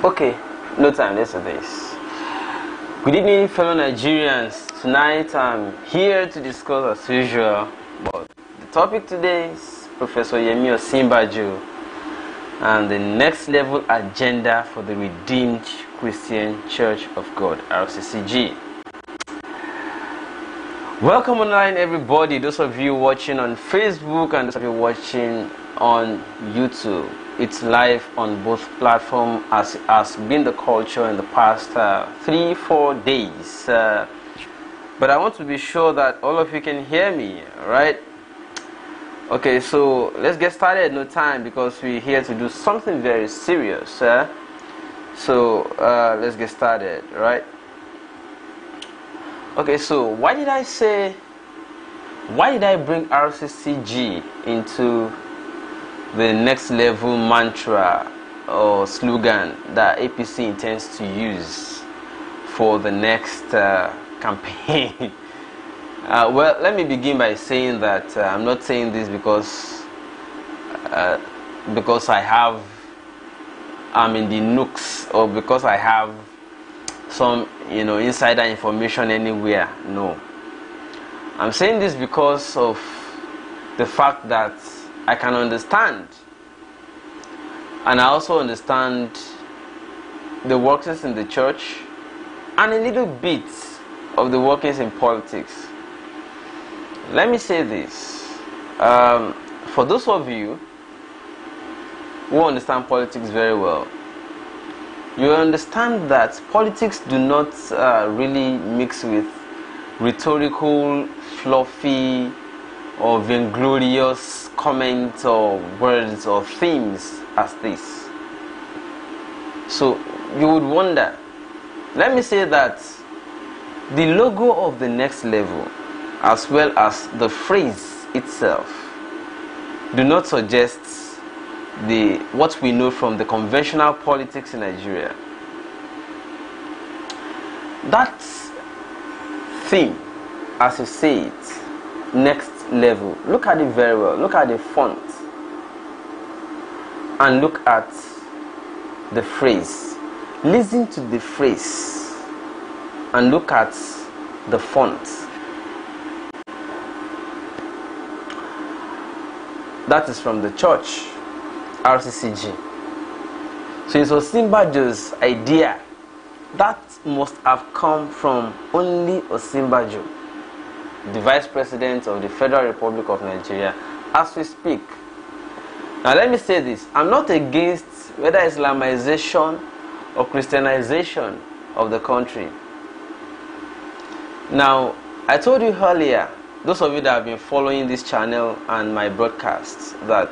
Okay, no time, let's do this. Good evening, fellow Nigerians. Tonight I'm here to discuss as usual, but the topic today is Professor Yemi Osinbajo and the next level agenda for the Redeemed Christian Church of God, RCCG. Welcome online, everybody. Those of you watching on Facebook and those of you watching on YouTube. It's live on both platforms, as has been the culture in the past 3-4 days. But I want to be sure that all of you can hear me, right? Okay, so let's get started. No time, because we're here to do something very serious. So let's get started, right? Okay, so why did I bring RCCG into the next level mantra or slogan that APC intends to use for the next campaign? Well, let me begin by saying that I'm not saying this because I'm in the nooks, or because I have some insider information anywhere. No, I'm saying this because of the fact that I can understand, and I also understand the workings in the church and a little bit of the workings in politics. Let me say this, for those of you who understand politics very well, you understand that politics do not really mix with rhetorical, fluffy, or vainglorious comments or words or themes as this. So you would wonder. Let me say that the logo of the next level, as well as the phrase itself, do not suggest what we know from the conventional politics in Nigeria. That theme, as you say it, next level, look at it very well. Look at the font and look at the phrase. Listen to the phrase and look at the font. That is from the church, RCCG. So it's Osinbajo's idea. That must have come from only Osinbajo, the Vice President of the Federal Republic of Nigeria, as we speak. Now let me say this. I'm not against whether Islamization or Christianization of the country. Now, I told you earlier, those of you that have been following this channel and my broadcasts, that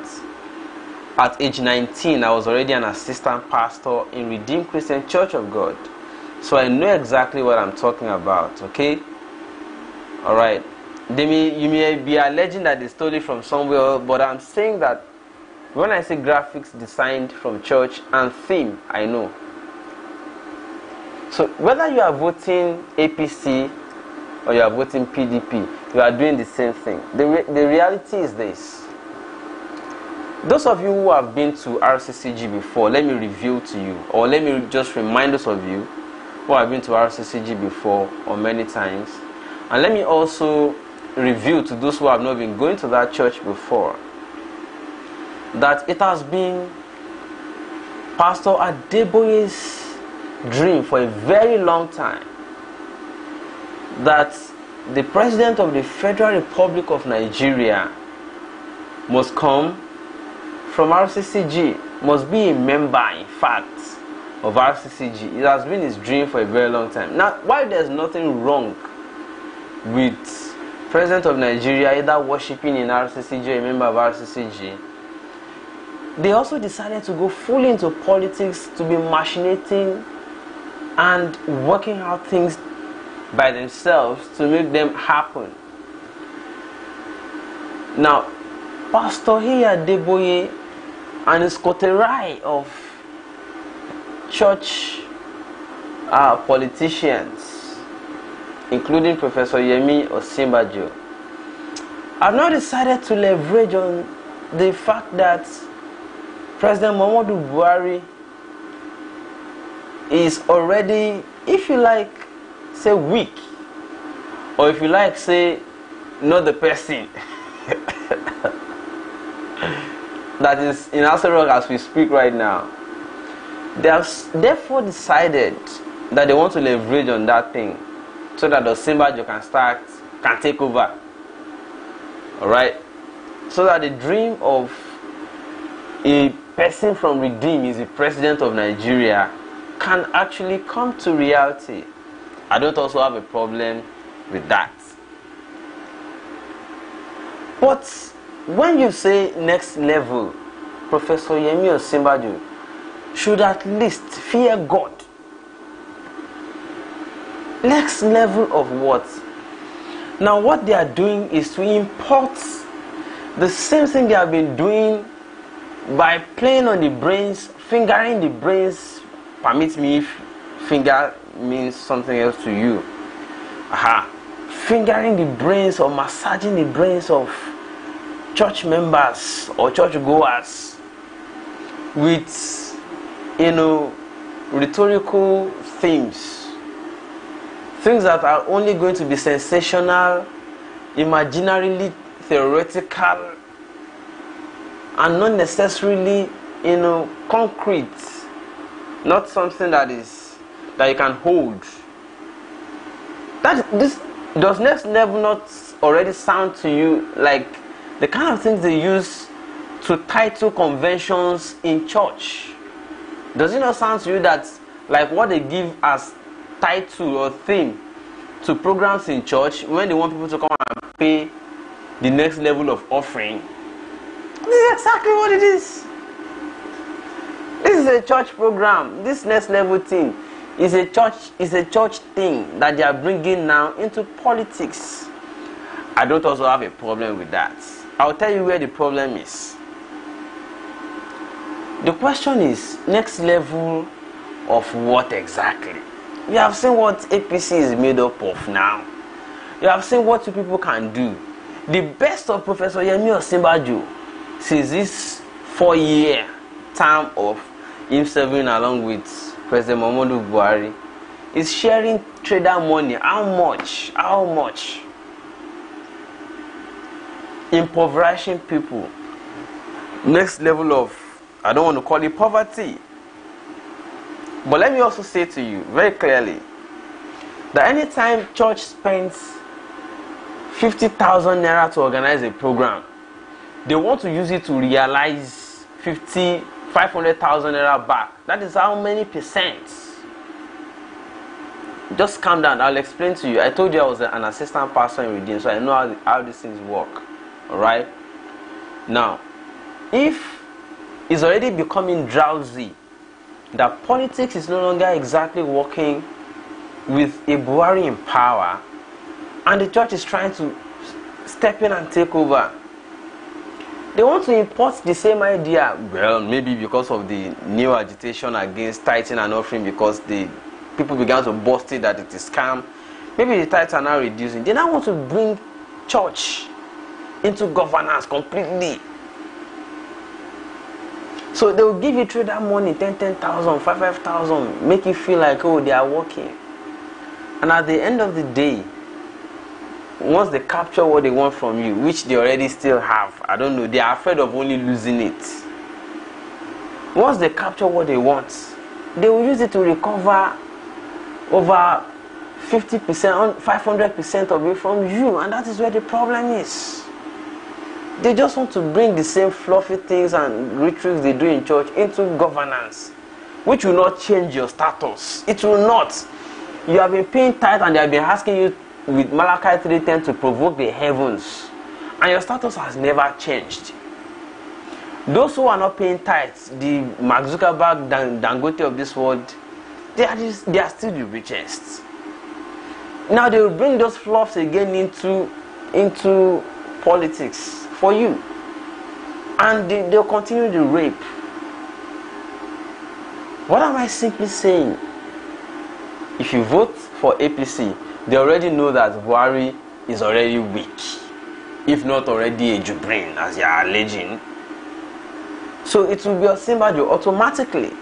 at age 19 I was already an assistant pastor in Redeemed Christian Church of God. So I know exactly what I'm talking about, okay? Alright, you may be alleging that they stole it from somewhere, but I'm saying that when I say graphics designed from church and theme, I know. So whether you are voting APC or you are voting PDP, you are doing the same thing. The reality is this. Those of you who have been to RCCG before, let me reveal to you, or let me just remind those of you who have been to RCCG before or many times, and let me also reveal to those who have not been going to that church before, that it has been Pastor Adeboye's dream for a very long time that the President of the Federal Republic of Nigeria must come from RCCG, must be a member, in fact, of RCCG. It has been his dream for a very long time. Now, while there's nothing wrong with President of Nigeria either worshiping in RCCG or a member of RCCG, they also decided to go fully into politics, to be machinating and working out things by themselves to make them happen. Now, Pastor Adeboye and his coterie of church politicians, including Professor Yemi Osinbajo, have now decided to leverage on the fact that President Muhammadu Buhari is already, if you like, say weak, or if you like, say not the person that is in Aso Rock as we speak right now. They have therefore decided that they want to leverage on that thing so that the Osinbajo can take over. Alright? So that the dream of a person from Redeem is the president of Nigeria can actually come to reality. I don't also have a problem with that. But when you say next level, Professor Yemi Osinbajo should at least fear God. Next level of what? Now what they are doing is to import the same thing they have been doing by playing on the brains, fingering the brains. Permit me if finger means something else to you. Fingering the brains or massaging the brains of church members or church goers with, rhetorical themes, things that are only going to be sensational, imaginarily theoretical, and not necessarily, concrete, not something that you can hold. Does next level not already sound to you like the kind of things they use to title conventions in church? Does it not sound to you that like what they give as title or theme to programs in church when they want people to come and pay the next level of offering? This is exactly what it is. This is a church program. This next level thing is a church thing that they are bringing now into politics. I don't also have a problem with that. I'll tell you where the problem is. The question is, next level of what exactly? You have seen what APC is made up of now. You have seen what you people can do. The best of Professor Yemi Osinbajo since this 4-year term of him serving along with President Muhammadu Buhari is sharing trader money. How much? Impoverishing people. Next level of, I don't want to call it poverty. But let me also say to you very clearly that anytime church spends 50,000 naira to organize a program, they want to use it to realize 500,000 naira back. That is how many percent? Just calm down. I'll explain to you. I told you I was an assistant pastor in Redeem, so I know how these things work. Alright? Now, if it's already becoming drowsy that politics is no longer exactly working with a Buhari in power, and the church is trying to step in and take over, they want to import the same idea. Well, maybe because of the new agitation against tithing and offering, because the people began to bust it that it is scam. Maybe the tithes are now reducing. They now want to bring church into governance completely. So they will give you trader money, 10,000, 5,000, make you feel like, oh, they are working. And at the end of the day, once they capture what they want from you, which they already still have, I don't know, they are afraid of only losing it. Once they capture what they want, they will use it to recover over 50%, 500% of it from you. And that is where the problem is. They just want to bring the same fluffy things and rituals they do in church into governance, which will not change your status. It will not. You have been paying tithe and they have been asking you with Malachi 3:10 to provoke the heavens, and your status has never changed. Those who are not paying tithes, the Mark Zuckerberg, Dangote of this world, they are still the richest. Now they will bring those fluffs again into politics for you, and they'll continue the rape. What am I simply saying? If you vote for APC, they already know that Buhari is already weak, if not already a Jubrin, as you are alleging. So it will be Osinbajo automatically.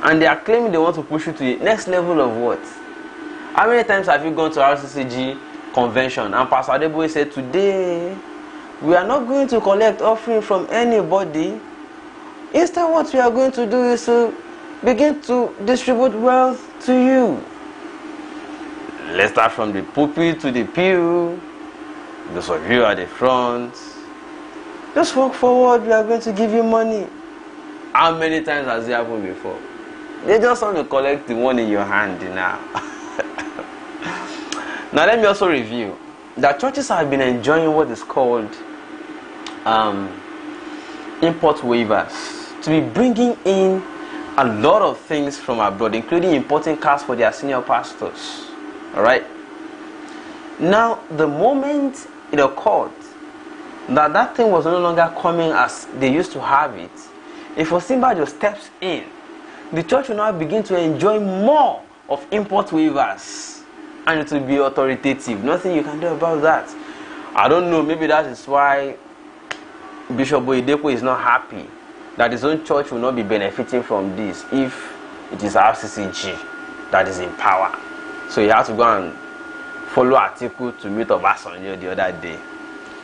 And they are claiming they want to push you to the next level of what? How many times have you gone to RCCG convention and Pastor Adeboye said, today we are not going to collect offering from anybody. Instead, what we are going to do is to begin to distribute wealth to you. Let's start from the pulpit to the pew. Those of you at the front, just walk forward, we are going to give you money. How many times has it happened before? They just want to collect the one in your hand now. Now let me also review that churches have been enjoying what is called import waivers, to be bringing in a lot of things from abroad, including importing cars for their senior pastors. Alright? Now, the moment it occurred that that thing was no longer coming as they used to have it, if Osinbajo steps in, the church will now begin to enjoy more of import waivers. And it will be authoritative. Nothing you can do about that. I don't know, maybe that is why Bishop Oyedepo is not happy that his own church will not be benefiting from this if it is RCCG that is in power. So he had to go and follow article to meet Obasanjo the other day.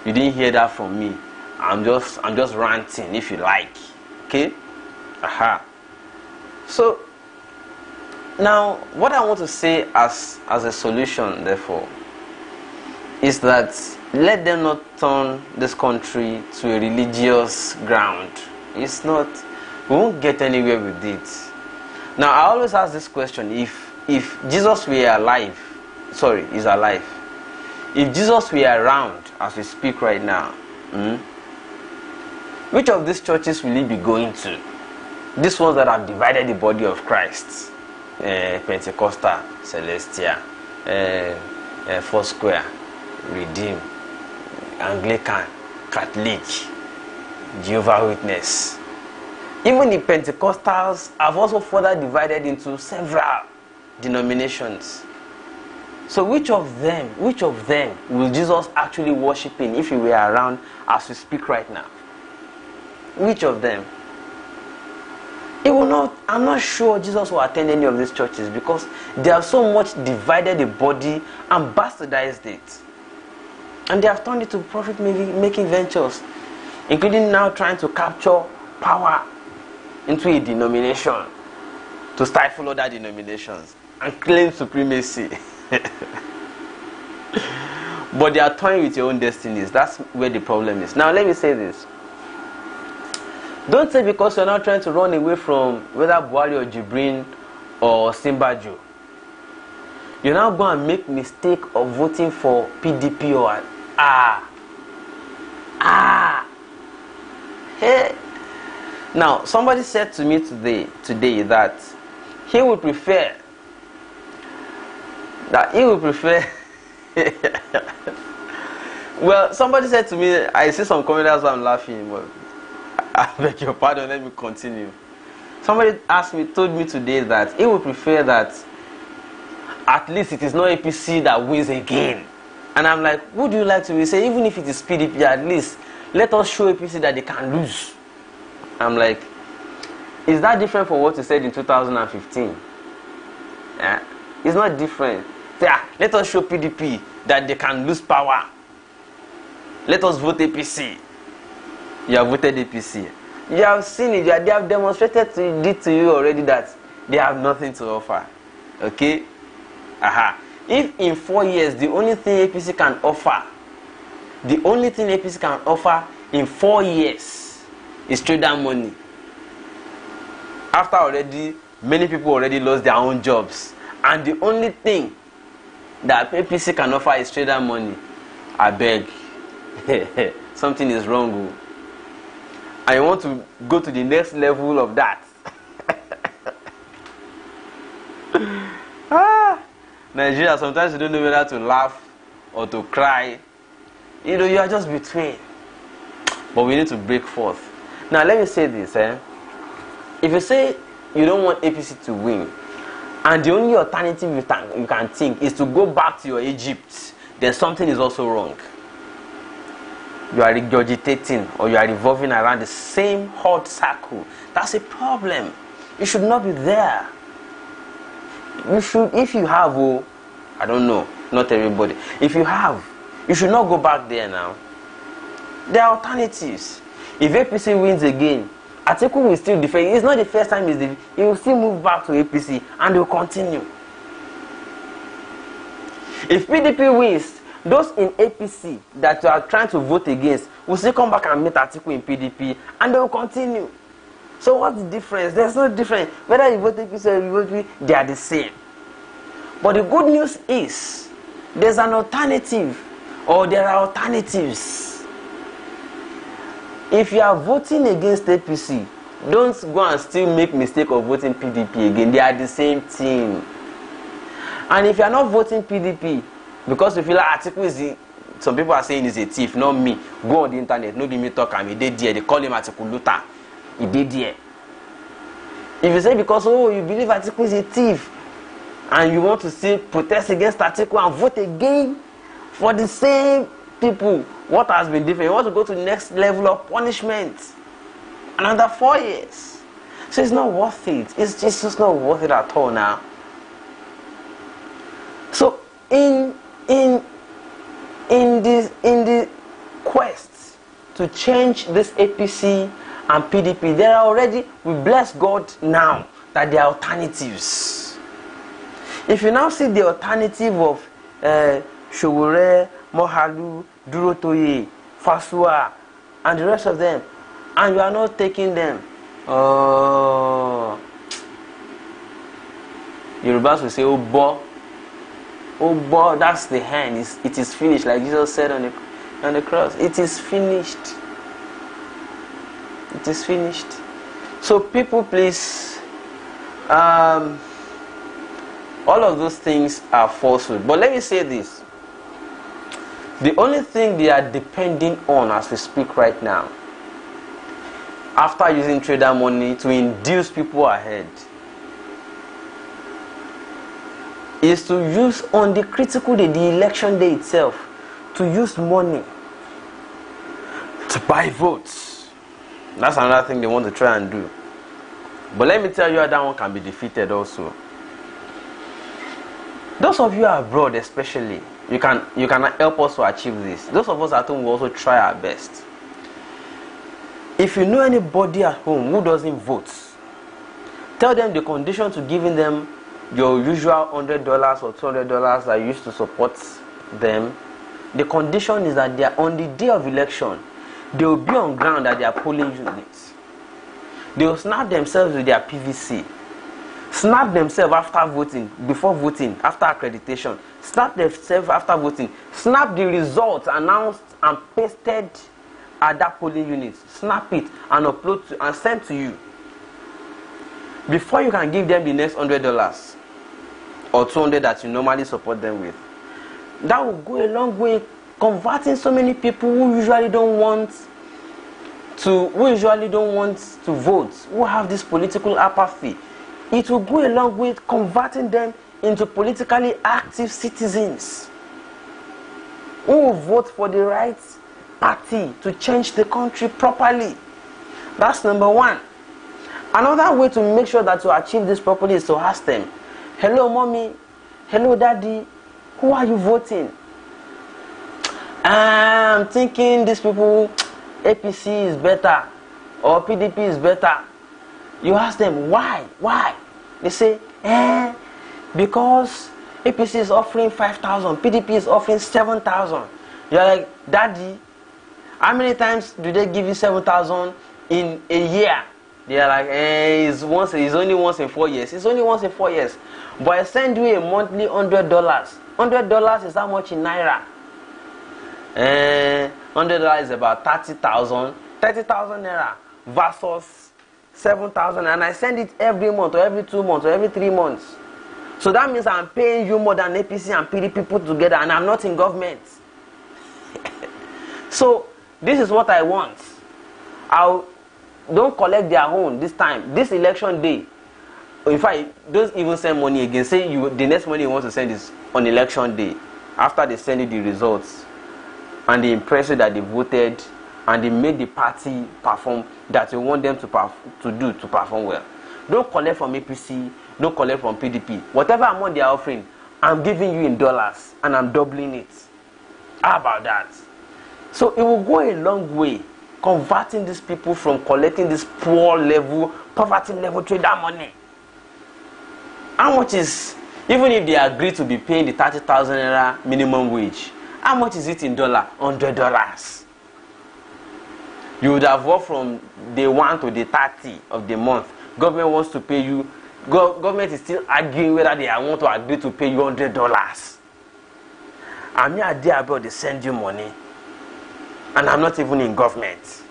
You didn't hear that from me. I'm just ranting, if you like. Okay? Aha. So now, what I want to say as a solution, therefore, is that let them not turn this country to a religious ground. It's not, we won't get anywhere with it. Now, I always ask this question, if Jesus were alive, is alive, if Jesus were around as we speak right now, which of these churches will he be going to? These ones that have divided the body of Christ. Pentecostal, Celestial, Foursquare, Redeem, Anglican, Catholic, Jehovah's Witness. Even the Pentecostals have also further divided into several denominations. So which of them will Jesus actually worship in if he were around as we speak right now? Which of them? It will not, I'm not sure Jesus will attend any of these churches because they have so much divided the body and bastardized it. And they have turned it to profit-making ventures, including now trying to capture power into a denomination to stifle other denominations and claim supremacy. But they are toying with your own destinies. That's where the problem is. Now let me say this. Don't say because you're not trying to run away from whether Buhari or Jibrin or Osinbajo, you're now going to make mistake of voting for PDP or hey. Now somebody said to me today that he would prefer well, somebody said to me, I see some comments, that's why I'm laughing, but I beg your pardon, let me continue. Somebody told me today that he would prefer that at least it is not APC that wins again. And I'm like, who do you like to be? Say, even if it is PDP, at least let us show APC that they can lose. I'm like, is that different from what you said in 2015? Yeah, it's not different. Yeah, let us show PDP that they can lose power. Let us vote APC. You have voted APC. You have seen it. They have demonstrated to you already that they have nothing to offer. Okay? Aha. If in 4 years the only thing APC can offer in 4 years is trader money. After already many people already lost their own jobs, and the only thing that APC can offer is trader money, I beg. Something is wrong. I want to go to the next level of that. Nigeria, sometimes you don't know whether to laugh or to cry. You know, you are just between. But we need to break forth. Now, let me say this. If you say you don't want APC to win, and the only alternative you can think is to go back to your Egypt, then something is also wrong. You are regurgitating or you are revolving around the same hot circle. That's a problem. You should not be there. You should, if you have, oh, I don't know, not everybody. If you have, you should not go back there now. There are alternatives. If APC wins again, Atiku will still defend. It's not the first time he will still move back to APC and will continue. If PDP wins, those in APC that you are trying to vote against will still come back and meet Atiku in PDP and they will continue. So what's the difference? There's no difference. Whether you vote APC or you vote PDP, they are the same. But the good news is there's an alternative, or there are alternatives. If you are voting against APC, don't go and still make mistake of voting PDP again. They are the same thing. And if you are not voting PDP because you feel like Atiku is some people are saying he's a thief, not me. Go on the internet, no be me talk, I'm a dead there. They call him Atiku Luta. He did there. If you say because you believe Atiku is a thief and you want to still protest against Atiku and vote again for the same people, what has been different? You want to go to the next level of punishment. Another 4 years. So it's not worth it. It's just not worth it at all now. So in the quest to change this APC and PDP, there are already, we bless God now that there are alternatives. If you now see the alternative of Showore, Mohalu, Durotoye, Fasua, and the rest of them, and you are not taking them, Yorubas will say, oh boy, that's the hand. It is finished, like Jesus said on the cross. It is finished. It is finished. So people, please, all of those things are falsehood. But let me say this. The only thing they are depending on as we speak right now, after using trader money to induce people ahead, is to use on the critical day, the election day itself, to use money to buy votes. That's another thing they want to try and do. But let me tell you how that one can be defeated also. Those of you abroad especially, you can help us to achieve this. Those of us at home will also try our best. If you know anybody at home who doesn't vote, tell them the condition to giving them your usual $100 or $200 that you used to support them. The condition is that they are on the day of election, they will be on ground at their polling units. They will snap themselves with their PVC, snap themselves after voting, before voting, after accreditation, snap themselves after voting, snap the results announced and pasted at that polling unit, snap it and upload to, and send to you before you can give them the next $100 or $200 that you normally support them with. That will go a long way converting so many people who usually don't want to vote, who have this political apathy. It will go a long way converting them into politically active citizens who will vote for the right party to change the country properly. That's number one. Another way to make sure that you achieve this properly is to ask them, hello mommy, hello daddy, who are you voting? I'm thinking these people, APC is better or PDP is better. You ask them why? They say, because APC is offering 5,000, PDP is offering 7,000. You're like, daddy, how many times do they give you 7,000 in a year? They are like, it's only once in 4 years. It's only once in 4 years. But I send you a monthly $100. $100 is how much in Naira? $100 is about 30,000. 30,000 Naira versus 7,000. And I send it every month or every 2 months or every 3 months. So that means I'm paying you more than APC and PDP put together, and I'm not in government. So this is what I want. Don't collect their own this time. This election day, in fact, don't even send money again. Say the next money you want to send is on election day, after they send you the results and they impress you that they voted and they made the party perform that you want them to perform well. Don't collect from APC, don't collect from PDP. Whatever amount they are offering, I'm giving you in dollars and I'm doubling it. How about that? So it will go a long way converting these people from collecting this poor level, poverty level trader money. How much is, even if they agree to be paying the 30,000 naira minimum wage, how much is it in dollar? $100. You would have worked from day 1 to day 30 of the month. Government wants to pay you. Government is still arguing whether they want to agree to pay you $100. I'm here there about they send you money, and I'm not even in government.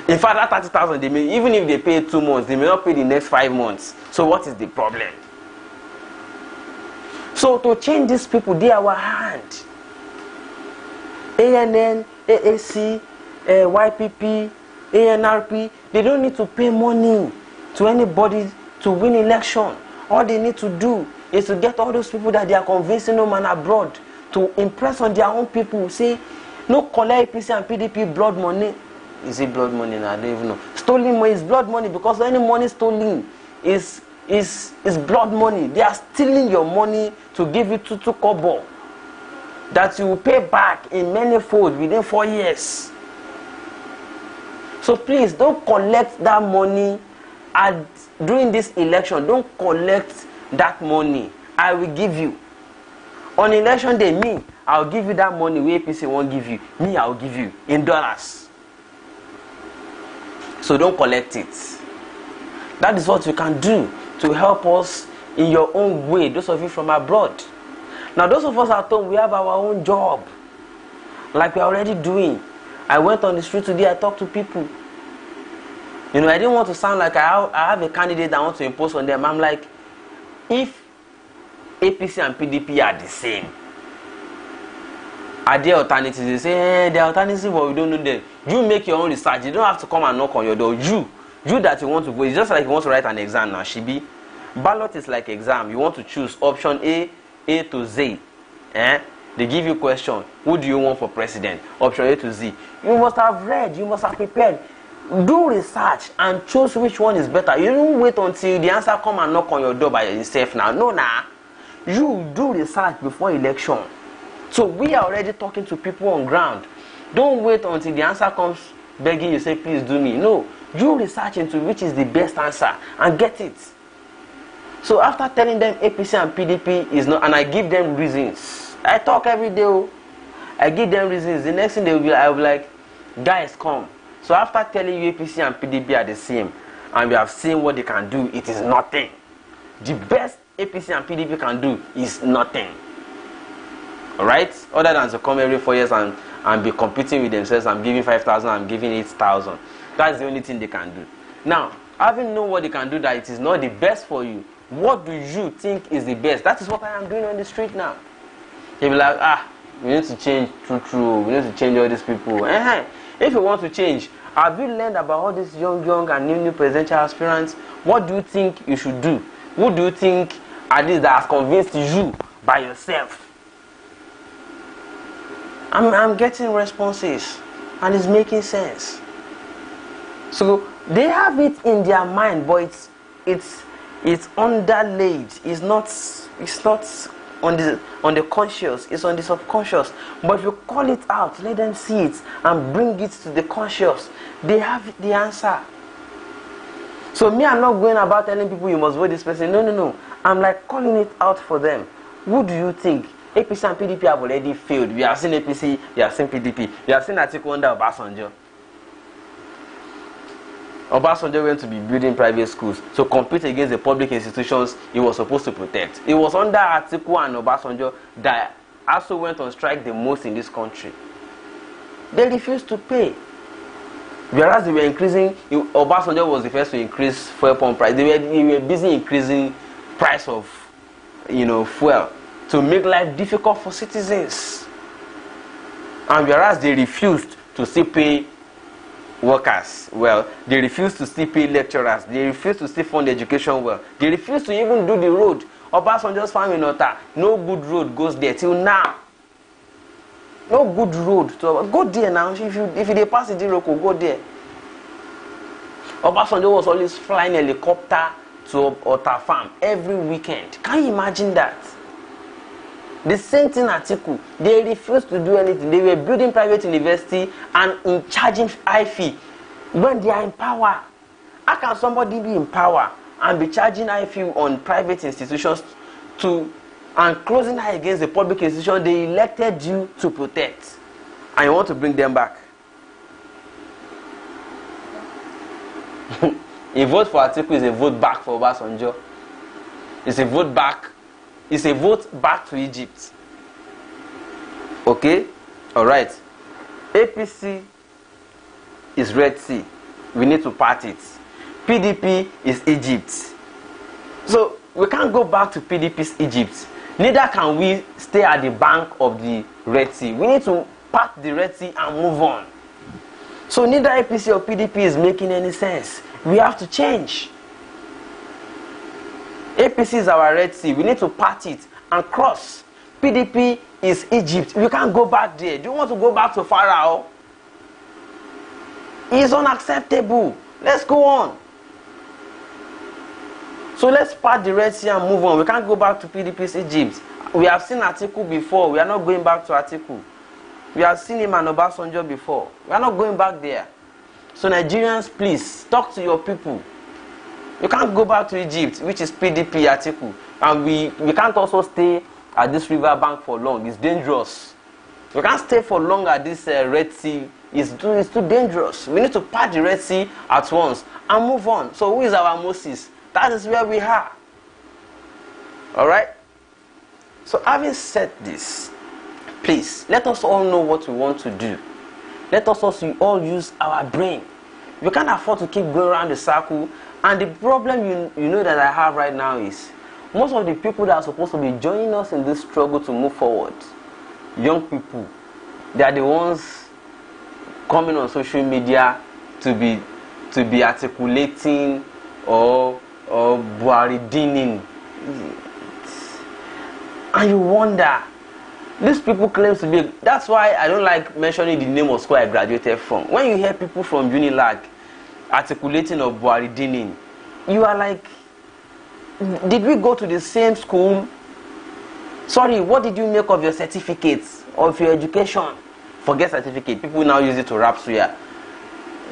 In fact, that 30,000 they may, even if they pay 2 months, they may not pay the next 5 months. So what is the problem? So to change these people, they are our hand. ANN, AAC, YPP, ANRP, they don't need to pay money to anybody to win election. All they need to do is to get all those people that they are convincing home and abroad to impress on their own people. Say, no collect APC and PDP blood money. Is it blood money? I don't even know. Stolen money is blood money, because any money stolen is blood money. They are stealing your money to give you to kobo that you will pay back in many fold within 4 years. So please don't collect that money during this election. Don't collect that money. I will give you. On election day, me, I'll give you that money where APC won't give you. Me, I'll give you in dollars. So don't collect it. That is what you can do to help us in your own way, those of you from abroad. Now, those of us at home, we have our own job, like we are already doing. I went on the street today, I talked to people. You know, I didn't want to sound like I have a candidate that I want to impose on them. I'm like, if APC and PDP are the same, are there alternatives? They say, there are alternatives, but we don't know them. You make your own research. You don't have to come and knock on your door. You that you want to vote. It's just like you want to write an exam now, Shibi. Ballot is like exam. You want to choose option A to Z. They give you question. Who do you want for president? Option A to Z. You must have read. You must have prepared. Do research and choose which one is better. You don't wait until the answer come and knock on your door by yourself now. No, nah. You do research before election. So we are already talking to people on ground. Don't wait until the answer comes begging you, say, please do me. No. You research into which is the best answer and get it. So after telling them APC and PDP is not, and I give them reasons. I talk every day. I give them reasons. The next thing I will be like, guys, come. So after telling you APC and PDP are the same, and we have seen what they can do, it is nothing. The best APC and PDP can do is nothing. Alright? Other than to come every 4 years and be competing with themselves. I'm giving 5,000, I'm giving 8,000. That's the only thing they can do. Now, having known what they can do, that it is not the best for you, what do you think is the best? That is what I am doing on the street now. You'll be like, we need to change true. We need to change all these people. If you want to change, have you learned about all these young and new presidential aspirants? What do you think you should do? Who do you think at least that has convinced you by yourself? I'm getting responses, and it's making sense. So they have it in their mind, but it's underlaid. It's not on the conscious. It's on the subconscious. But if you call it out, let them see it and bring it to the conscious, they have the answer. So me, I'm not going about telling people you must vote this person. No. I'm like calling it out for them. Who do you think? APC and PDP have already failed. We have seen APC, we have seen PDP. We have seen Atiku under Obasanjo. Obasanjo went to be building private schools to compete against the public institutions he was supposed to protect. It was under Atiku and Obasanjo that also went on strike the most in this country. They refused to pay. Whereas they were increasing, Obasanjo was the first to increase fuel pump price. They were busy increasing price of, fuel to make life difficult for citizens. And whereas they refused to still pay workers well, they refused to still pay lecturers, they refused to still fund education well, they refused to even do the road. Obasanjo's farm in Ota, no good road goes there till now. No good road. So go there now. If you pass the Diroko, go there. Obasanjo was always flying helicopter to Ota Farm every weekend. Can you imagine that? The same thing Atiku. They refused to do anything. They were building private university and in charging high fee when they are in power. How can somebody be in power and be charging high fee on private institutions and closing eye against the public institution they elected you to protect, and you want to bring them back? A vote for Atiku is a vote back for Obasanjo. It's a vote back. It's a vote back to Egypt. Okay? Alright. APC is Red Sea. We need to part it. PDP is Egypt. So we can't go back to PDP's Egypt. Neither can we stay at the bank of the Red Sea. We need to part the Red Sea and move on. So neither APC or PDP is making any sense. We have to change. APC is our Red Sea. We need to part it and cross. PDP is Egypt. We can't go back there. Do you want to go back to Pharaoh? It's unacceptable. Let's go on. So let's part the Red Sea and move on. We can't go back to PDP's Egypt. We have seen Atiku before. We are not going back to Atiku. We have seen him and Obasanjo before. We are not going back there. So Nigerians, please, talk to your people. You can't go back to Egypt, which is PDP Atiku. And we can't also stay at this river bank for long. It's dangerous. We can't stay for long at this Red Sea. It's too dangerous. We need to part the Red Sea at once and move on. So who is our Moses? That is where we are. Alright? So having said this, please, let us all know what we want to do. Let us also all use our brain. We can't afford to keep going around the circle. And the problem you know that I have right now is most of the people that are supposed to be joining us in this struggle to move forward, young people, they are the ones coming on social media to be articulating or Buhari-dining. And you wonder, these people claim to be. That's why I don't like mentioning the name of school I graduated from. When you hear people from Unilag articulating of Buhari-dining, you are like, did we go to the same school? Sorry, what did you make of your certificates, of your education? Forget certificate. People now use it to rap suya.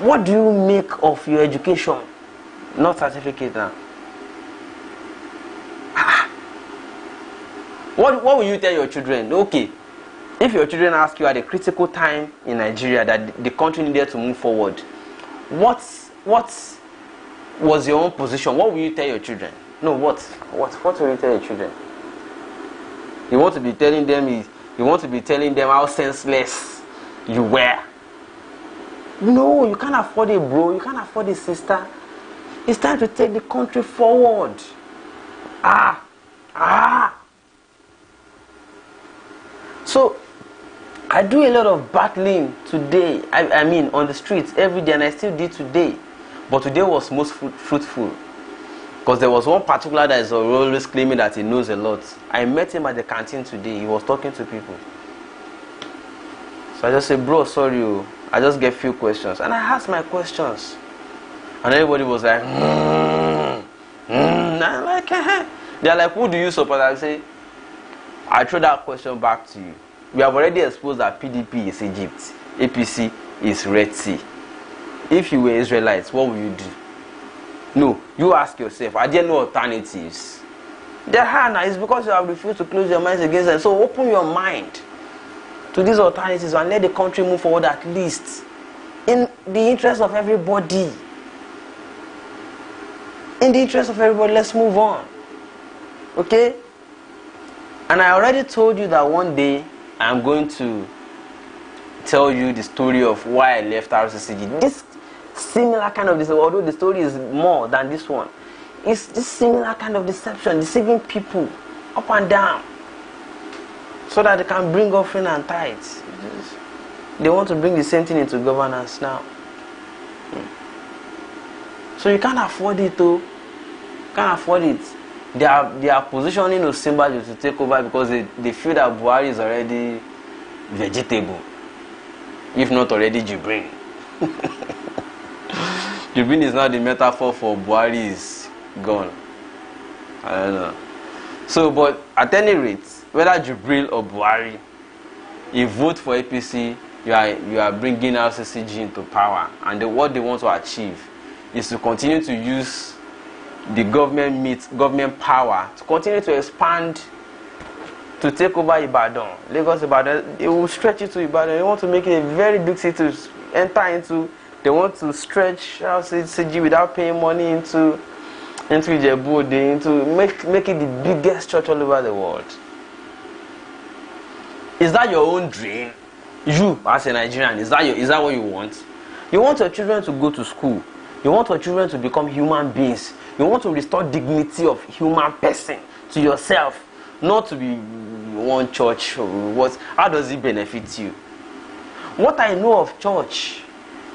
What do you make of your education? Not certificate now. What will you tell your children? Okay, if your children ask you at a critical time in Nigeria that the country needed to move forward, what was your own position? What will you tell your children? No, what will you tell your children? You want to be telling them how senseless you were. No, you can't afford it, bro. You can't afford it, sister. It's time to take the country forward. So, I do a lot of battling today. I mean, on the streets every day, and I still did today. But today was most fruitful. Because there was one particular that is always claiming that he knows a lot. I met him at the canteen today. He was talking to people. So I just said, bro, sorry, I just get few questions. And I asked my questions. And everybody was like, And I'm like, They're like, who do you support? I say, I throw that question back to you. We have already exposed that PDP is Egypt. APC is Red Sea. If you were Israelites, what would you do? No, you ask yourself, are there no alternatives? There are now. It's because you have refused to close your minds against them. So open your mind to these alternatives and let the country move forward, at least in the interest of everybody. In the interest of everybody, let's move on. Okay? And I already told you that one day I'm going to tell you the story of why I left RCCG. This similar kind of deception, although the story is more than this one, it's this similar kind of deception, deceiving people up and down so that they can bring offering and tithes. They want to bring the same thing into governance now. So you can't afford it though. Can't afford it. They are positioning Osinbajo to take over because they feel that Buhari is already vegetable, if not already Jibrin. Jubril is not the metaphor for Buhari is gone. I don't know. So, but at any rate, whether Jubril or Buhari, you vote for APC, you are bringing RCCG into power, and what they want to achieve is to continue to use the government power to continue to expand, to take over Ibadan, Lagos, Ibadan. They will stretch it to Ibadan. They want to make it a very big city to enter into. They want to stretch RCCG without paying money into Ijebu, into make it the biggest church all over the world. Is that your own dream? You as a Nigerian, is that what you want? You want your children to go to school. You want your children to become human beings. You want to restore dignity of human person to yourself, not to be one church. What? How does it benefit you? What I know of church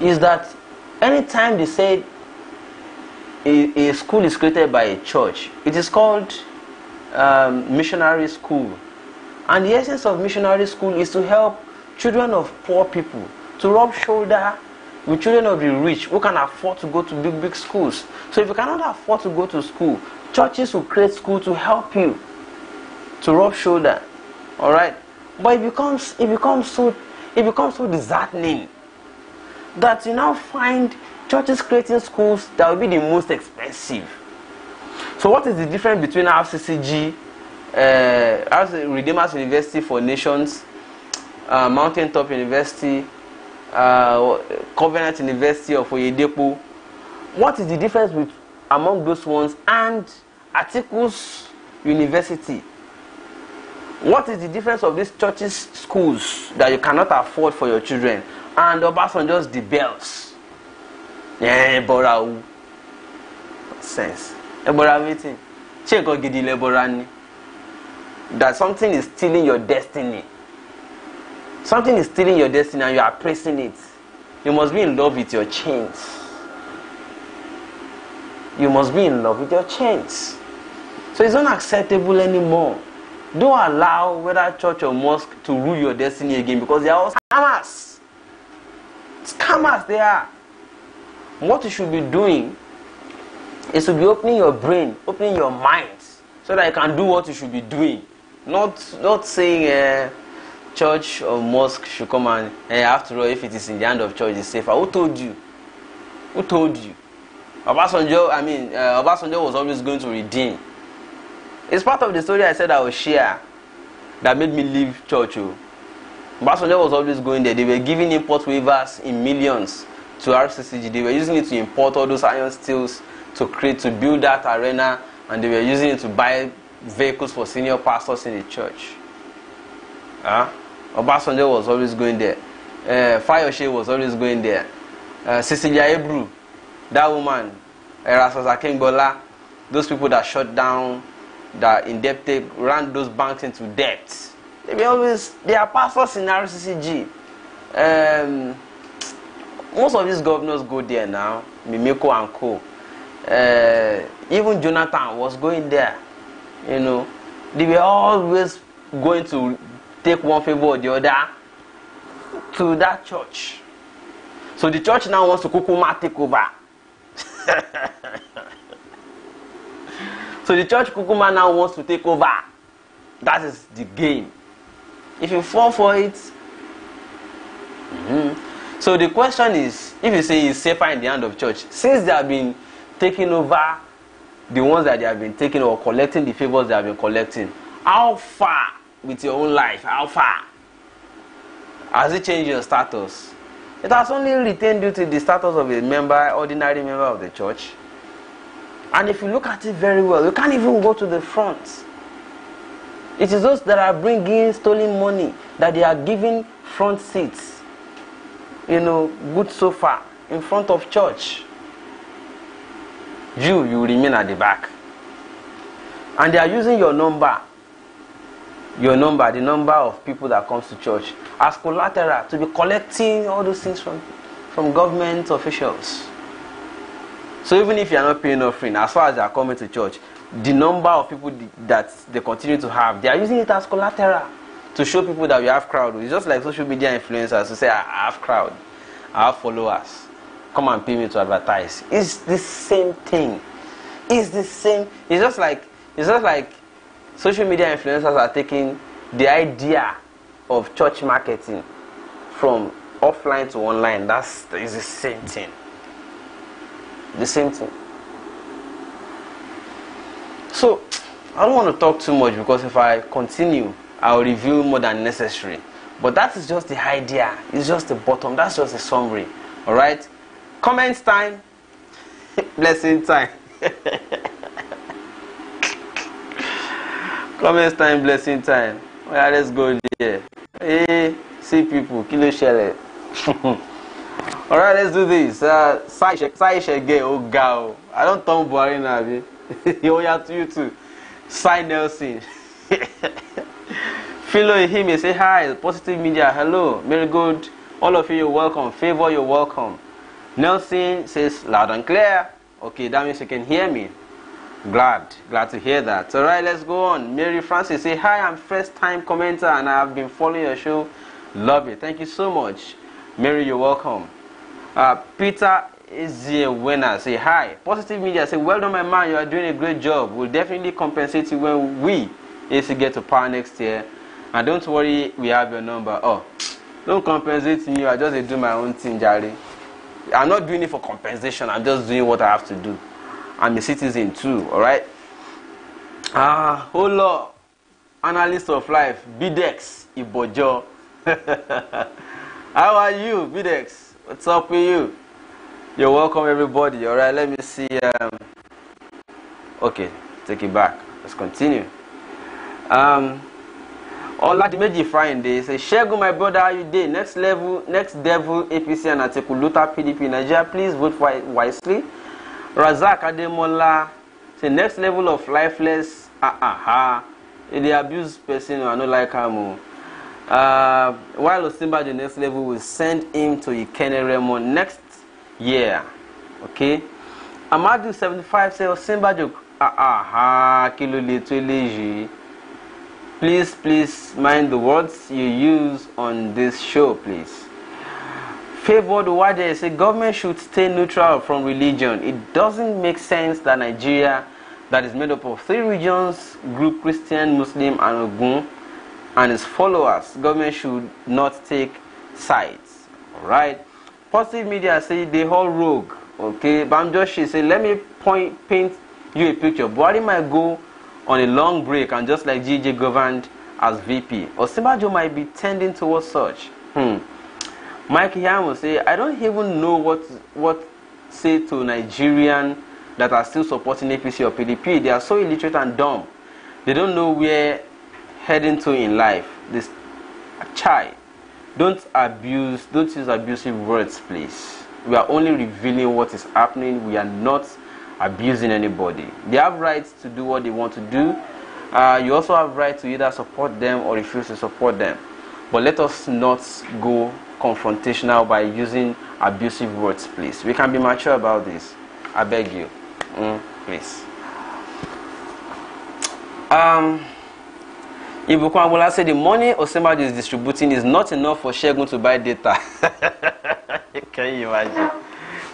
is that anytime they say a school is created by a church, it is called missionary school. And the essence of missionary school is to help children of poor people, to rub shoulder with children of the rich who can afford to go to big schools. So if you cannot afford to go to school, churches will create school to help you, to rub shoulder. All right, but it becomes so disheartening that you now find churches creating schools that will be the most expensive. So what is the difference between RCCG, Redeemers University for Nations, Mountaintop University, Covenant University of Oyedepo? What is the difference among those ones and Articles University? What is the difference of these churches schools that you cannot afford for your children and Obasanjo's the bells? Yeah, Bora sense. Ebora meeting. Check out Gidi Leborani. That something is stealing your destiny. Something is stealing your destiny and you are pressing it. You must be in love with your chains. You must be in love with your chains. So it's unacceptable anymore. Don't allow whether church or mosque to rule your destiny again, because they are all scammers. Scammers they are. What you should be doing is to be opening your brain, opening your mind, so that you can do what you should be doing. Not saying church or mosque should come and after all, if it is in the hand of church, it's safer. Who told you? Who told you? Obasanjo was always going to redeem. It's part of the story I said I will share that made me leave church. Obasanjo was always going there. They were giving import waivers in millions to RCCG. They were using it to import all those iron steels to build that arena, and they were using it to buy vehicles for senior pastors in the church. Obasanjo was always going there. Fayose was always going there. Cecilia Ebru, that woman, Erasmus Akingbola, those people that shut down, that indebted, ran those banks into debt. They are pastors in RCCG. Most of these governors go there now, Mimiko and co. Even Jonathan was going there. You know, they were always going to take one favor or the other to that church. So the church now wants to Kukuma take over. So the church Kukuma now wants to take over. That is the game. If you fall for it. So the question is, if you say it's safer in the hand of church, since they have been taking over the ones that they have been taking or collecting the favors they have been collecting, how far with your own life, how far has it changed your status? It has only retained you to the status of a member, ordinary member of the church. And if you look at it very well, you can't even go to the front. It is those that are bringing stolen money that they are giving front seats, good sofa in front of church. You remain at the back. And they are using your number, the number of people that comes to church, as collateral to be collecting all those things from government officials. So even if you are not paying offering, as far as they are coming to church, the number of people that they continue to have, they are using it as collateral to show people that we have crowd. It's just like social media influencers who say, I have crowd, I have followers. come and pay me to advertise. It's the same thing. It's the same. It's just like social media influencers are taking the idea of church marketing from offline to online. It's the same thing. The same thing. So I don't want to talk too much, because if I continue, I'll reveal more than necessary. But that is just the idea. It's just the bottom. That's just the summary. Alright? Comments time. Blessing time. Comments time, blessing time. Well, let's go there. Hey, see people. Kilo share. Alright, let's do this. Oh, go. I don't talk boring now. You have to you too. Sai Nelson. Philo him, say hi. Positive Media, hello. Marigold, all of you, you're welcome. Favor, you're welcome. Nelson says loud and clear. Okay, that means you can hear me. Glad to hear that. Alright, let's go on. Mary Francis, say hi. I'm first time commenter and I have been following your show. Love it. Thank you so much. Mary, you're welcome. Peter is a winner. Say hi. Positive Media, say well done, my man. You are doing a great job. We'll definitely compensate you when we get to power next year. And don't worry, we have your number. Oh, don't compensate me. I just do my own thing, Jari. I'm not doing it for compensation. I'm just doing what I have to do. I'm a citizen too. All right. Oh Lord, analyst of life, Bidex Ibojo. How are you, Bidex? What's up with you? You're welcome, everybody. All right. Let me see. Okay, take it back. Let's continue. Oladimeji Friday say, Shegu, my brother, how you dey? Next devil, APC and Atekuluta PDP Nigeria, please vote wisely. Razak Ademola say, next level of lifeless, they abuse person, I don't like him. While Osinbajo next level will send him to Ikene Remo next year. Okay. Amadu 75 say, Osinbajo, kilo le to eleji. Please mind the words you use on this show, please. Favored Wade say government should stay neutral from religion. It doesn't make sense that Nigeria, that is made up of 3 regions, group Christian, Muslim, and Ogun, and its followers, government should not take sides. Alright. Positive Media say they all rogue. Okay. Bamjoshi say, let me paint you a picture. Buhari might go on a long break, and just like GJ governed as VP, Osinbajo might be tending towards such. Mike Hiam will say, I don't even know what say to Nigerian that are still supporting APC or PDP. They are so illiterate and dumb. They don't know where heading to in life. This child, don't use abusive words, please. We are only revealing what is happening. We are not abusing anybody. They have rights to do what they want to do. You also have right to either support them or refuse to support them. But let us not go confrontational by using abusive words, please. We can be mature about this. I beg you. Please. Ibukwambola said the money Osinbajo is distributing is not enough for Shegun to buy data. Can you imagine?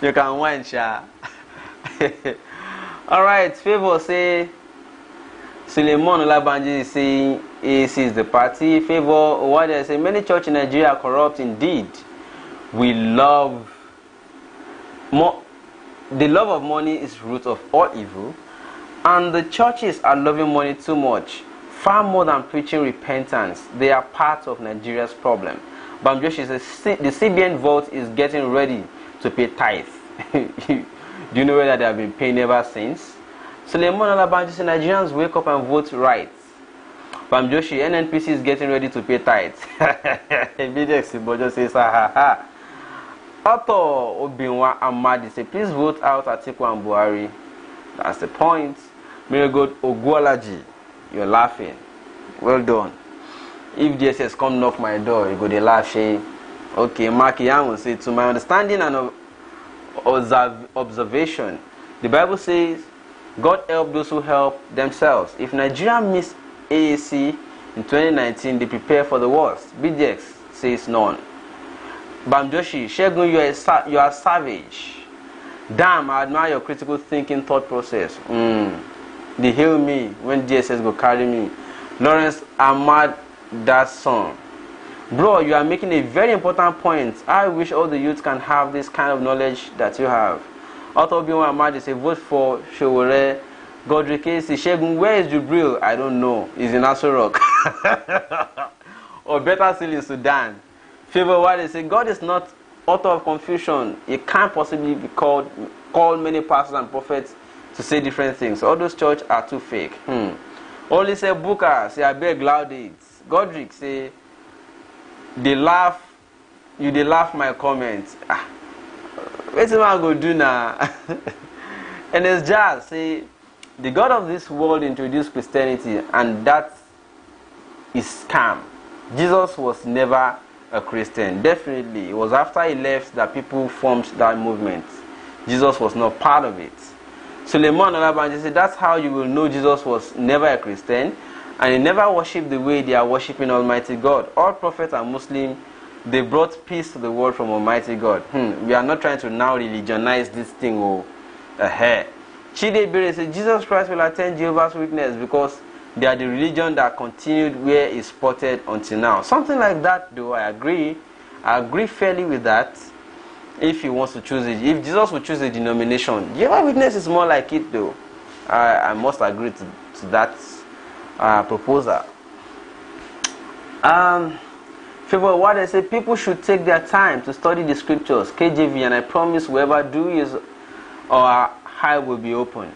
You can whine, Sha. Alright, Favor say Suleiman Olabanji is saying AAC is the party. Favor what they say, many churches in Nigeria are corrupt indeed. The love of money is root of all evil, and the churches are loving money too much, far more than preaching repentance. They are part of Nigeria's problem. Bamjoshi says the CBN vault is getting ready to pay tithe. Do you know whether they have been paying ever since? Suleiman Olabanji says Nigerians wake up and vote right. Bamjoshi, NNPC is getting ready to pay tithes. BDX Bojo says, ha. Otto Obinwa Amadi says, please vote out Atiku and Buhari. That's the point. Marigold Ogwalaji, you're laughing. Well done. If DSS come knock my door, you go to laugh. Okay, Mark Yang will say, to my understanding and observation, the Bible says, God help those who help themselves. If Nigeria missed AAC in 2019, they prepare for the worst. BDX says none. Bamjoshi, Shegun, you are savage. Damn, I admire your critical thinking thought process. They heal me when DSS go carry me. Lawrence Ahmad, that song. Bro, you are making a very important point. I wish all the youth can have this kind of knowledge that you have. Auto Biwa Ahmad say vote for Showore. Godric Casey, Shegun, where is Jubril? I don't know. He's in Aso Rock. Or better still in Sudan. Favor what they say, God is not author of confusion. He can't possibly be called many pastors and prophets to say different things. All those church are too fake. Only say Booker, say I beg loud it. Godric say they laugh, they laugh my comments. What's the man go do now? And as Jazz say, the God of this world introduced Christianity, and that is scam. Jesus was never a Christian. Definitely, it was after he left that people formed that movement. Jesus was not part of it. Suleiman Olabanji said that's how you will know Jesus was never a Christian, and he never worshipped the way they are worshipping Almighty God. All prophets are Muslim. They brought peace to the world from Almighty God. We are not trying to now religionize this thing. Chide Bere said Jesus Christ will attend Jehovah's Witness because they are the religion that continued where it's spotted until now. Something like that, though. I agree fairly with that. If he wants to choose it, if Jesus would choose a denomination, Jehovah's Witness is more like it, though. I must agree to that proposal. Favor what they say, people should take their time to study the scriptures, KJV, and I promise whoever do is our eye will be open.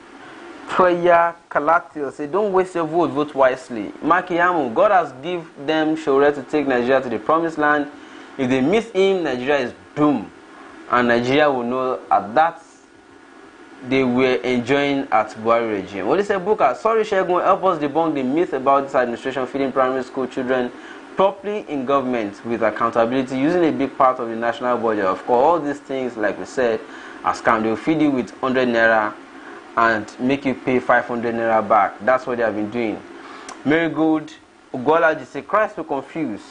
Prayer Kalaktil say, don't waste your vote, vote wisely. Makiyamu, God has given them Shore to take Nigeria to the promised land. If they miss him, Nigeria is doomed. And Nigeria will know at that they were enjoying at Buhari regime. What is a book? Sorry, Shegun, help us debunk the myth about this administration feeding primary school children properly in government with accountability, using a big part of the national budget. Of course, all these things, like we said, are scam. They will feed you with 100 naira and make you pay 500 naira back. That's what they have been doing. Marigold Ugolaji say Christ will confuse.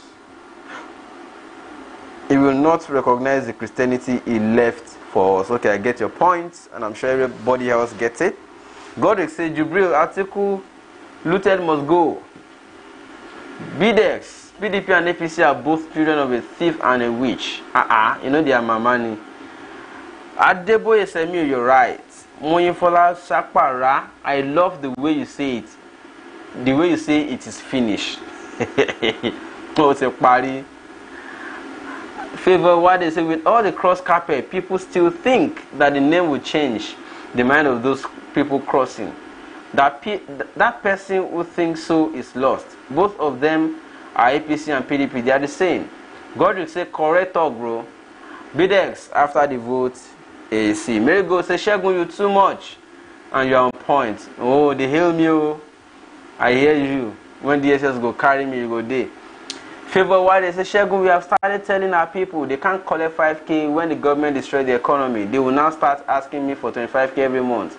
He will not recognize the Christianity he left for us. Okay, I get your point, and I'm sure everybody else gets it. Godric say Jubril article looted must go. BDX, PDP and APC are both children of a thief and a witch. You know they are my money. Adeboye Semi, you're right. Moyinfola Shakpara, I love the way you say it. The way you say it is finished. Oh, it's a party. Favor what they say, with all the cross carpet, people still think that the name will change the mind of those people crossing. That person who thinks so is lost. Both of them are APC and PDP. They are the same. God will say, correct talk, bro. BDX, after the vote, AC. Marigo say, Shegun, you too much. And you're on point. Oh, they hail me. Oh. I hear you. When DSS go carry me, you go there. Favor why they say, Shegun, we have started telling our people they can't collect 5K when the government destroys the economy. They will now start asking me for 25K every month.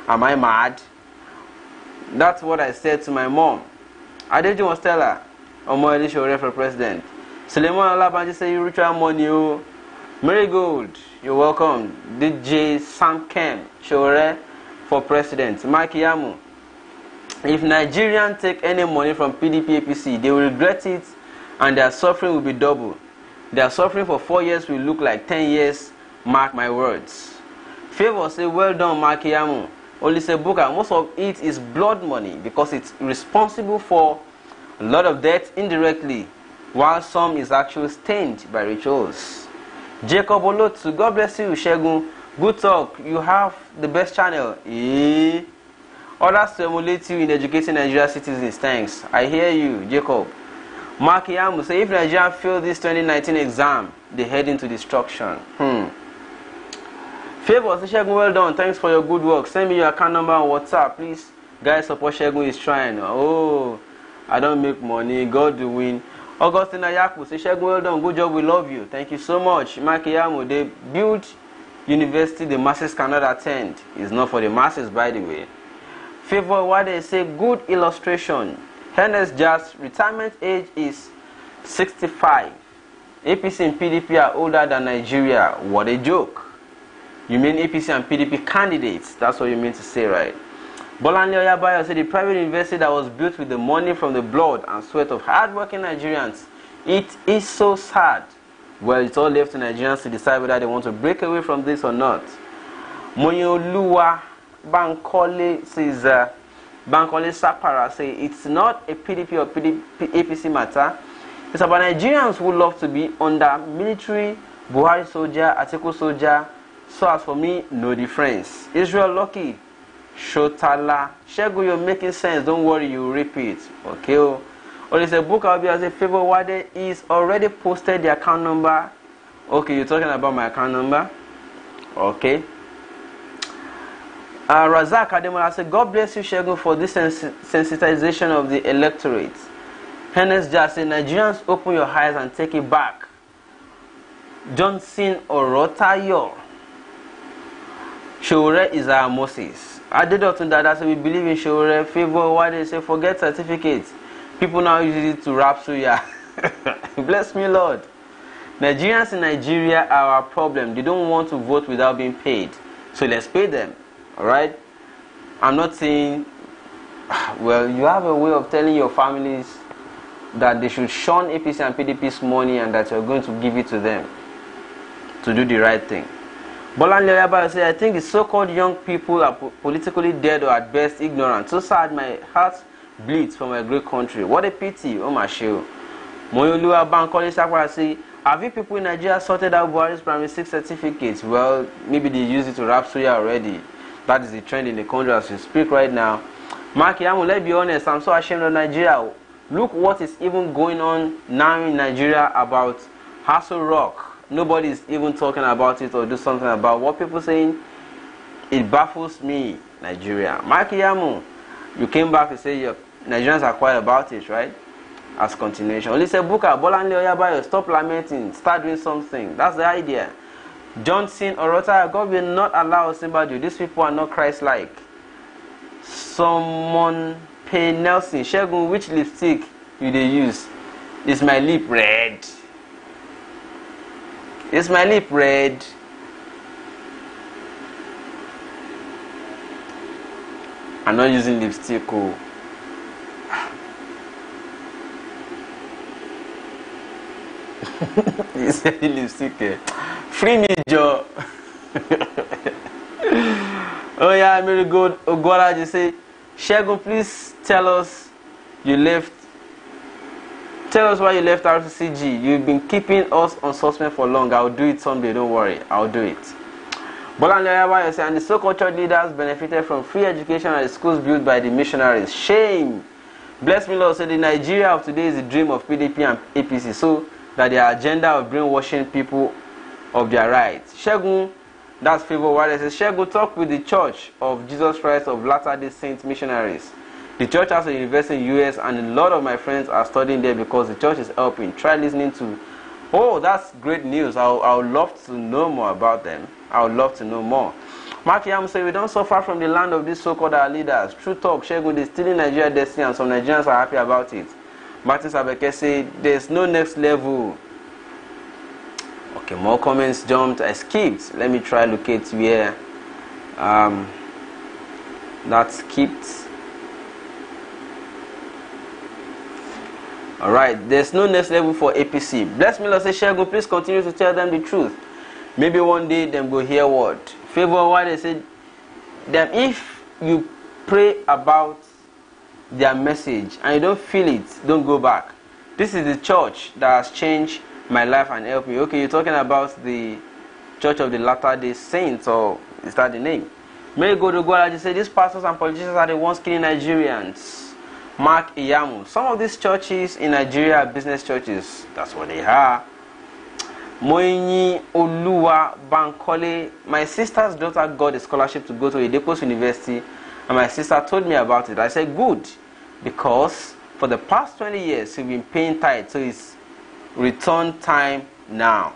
Am I mad? That's what I said to my mom. Adeju was tell her, Omo Shore for president. Suleiman Olabanji say you ritual money. Oh. Marigold, you're welcome. DJ Sam Kem Shore for president. Mike Yamu. If Nigerians take any money from PDP APC, they will regret it and their suffering will be double. Their suffering for 4 years will look like 10 years. Mark my words. Favor say, well done, Mark Yamu. Only say Buka, most of it is blood money because it's responsible for a lot of death indirectly, while some is actually stained by rituals. Jacob Olotu, God bless you, Shegun. Good talk. You have the best channel. Others to emulate you in educating Nigerian citizens. Thanks. I hear you, Jacob. Mark Yamu say, if Nigeria fail this 2019 exam, they head into destruction. Favor, Shegun, well done. Thanks for your good work. Send me your account number on WhatsApp, please. Guys, support Shegun is trying. Oh, I don't make money. God will win. Augustine Ayaku say, Shegun, well done. Good job. We love you. Thank you so much. Mark Yamu, they build university the masses cannot attend. It's not for the masses, by the way. Favor, what they say, good illustration. Hennes Jazz retirement age is 65. APC and PDP are older than Nigeria. What a joke. You mean APC and PDP candidates? That's what you mean to say, right? Bolanle Oyabayo said the private university that was built with the money from the blood and sweat of hard-working Nigerians. It is so sad. Well, it's all left to Nigerians to decide whether they want to break away from this or not. Moyoluwa Bankole says, Bankole Sapara say it's not a PDP or APC matter. It's about Nigerians who love to be under military, Buhari soldier, Atiku soldier. So as for me, no difference. Israel Lucky, Shotala, Shegu, you're making sense. Don't worry, you repeat. Okay. Or it's a book I'll be as a favor. Wade is already posted the account number. Okay, you're talking about my account number. Okay. Razak Ademola said, God bless you, Shegu, for this sensitization of the electorate. Hennes just said, Nigerians, open your eyes and take it back. Johnson Orotayo. Shore is our Moses. I did not think that we believe in Shore. Favor, why they say forget certificates. People now use it to rap suya. Bless me, Lord. Nigerians in Nigeria are our problem. They don't want to vote without being paid. So let's pay them. Alright? I'm not saying, well, you have a way of telling your families that they should shun APC and PDP's money and that you're going to give it to them to do the right thing. Bolanle Oyabayo said, I think the so-called young people are politically dead or at best ignorant. So sad, my heart bleeds for my great country. What a pity. Oh my show. Moyoluwa Bankole Sakwara say, have you people in Nigeria sorted out Buhari's primary 6 certificates? Well, maybe they use it to rap suya already. That is the trend in the country as we speak right now. Mark Yamu, let's be honest, I'm so ashamed of Nigeria. Look what is even going on now in Nigeria about Hassel Rock. Nobody is even talking about it or do something about what people saying. It baffles me, Nigeria. Mark Yamu, you came back to say your Nigerians are quiet about it, right? As continuation. Only say Buka, Bolanle Oyabayo, stop lamenting, start doing something. That's the idea. Johnson Orota, God will not allow Osinbajo. These people are not Christ-like. Someone pay Nelson. Shegun, which lipstick you they use? Is my lip red? Is my lip red? I'm not using lipstick. Oh. You said lipstick. Eh? Free me, Joe. Oh yeah, I'm very good. Ogola just say, Shegun, please tell us you left. Tell us why you left RCCG. You've been keeping us on suspend for long. I'll do it someday. Don't worry. I'll do it. Bolanle Oyabayo say, and the so-called church leaders benefited from free education at the schools built by the missionaries. Shame. Bless me, Lord. Say the Nigeria of today is the dream of PDP and APC. So that their agenda of brainwashing people of their rights. Shegun, that's favor. Why they say Shegun, talk with the Church of Jesus Christ of Latter-day Saints missionaries. The church has a university in the US, and a lot of my friends are studying there because the church is helping. Try listening to. Oh, that's great news. I would love to know more about them. I would love to know more. Mark Yam say we don't suffer from the land of these so-called our leaders. True talk, Shegun, they stealing Nigeria destiny, and some Nigerians are happy about it. Martin Sabeke say there's no next level. Okay, more comments jumped. I skipped. Let me try locate where that skipped. Alright, there's no next level for APC. Bless me, Lord, say Shegun, please continue to tell them the truth. Maybe one day them go hear word. Favor why they said them if you pray about their message and you don't feel it, don't go back. This is the church that has changed my life and helped me. Okay, you're talking about the Church of the Latter-day Saints, or is that the name? May go to God, I just say these pastors and politicians are the ones killing Nigerians. Mark Iyamu. Some of these churches in Nigeria are business churches. That's what they are. Moini Oluwa Bankole. My sister's daughter got a scholarship to go to Idepos University, and my sister told me about it. I said, good, because for the past 20 years, we've been paying tithe, so it's return time now.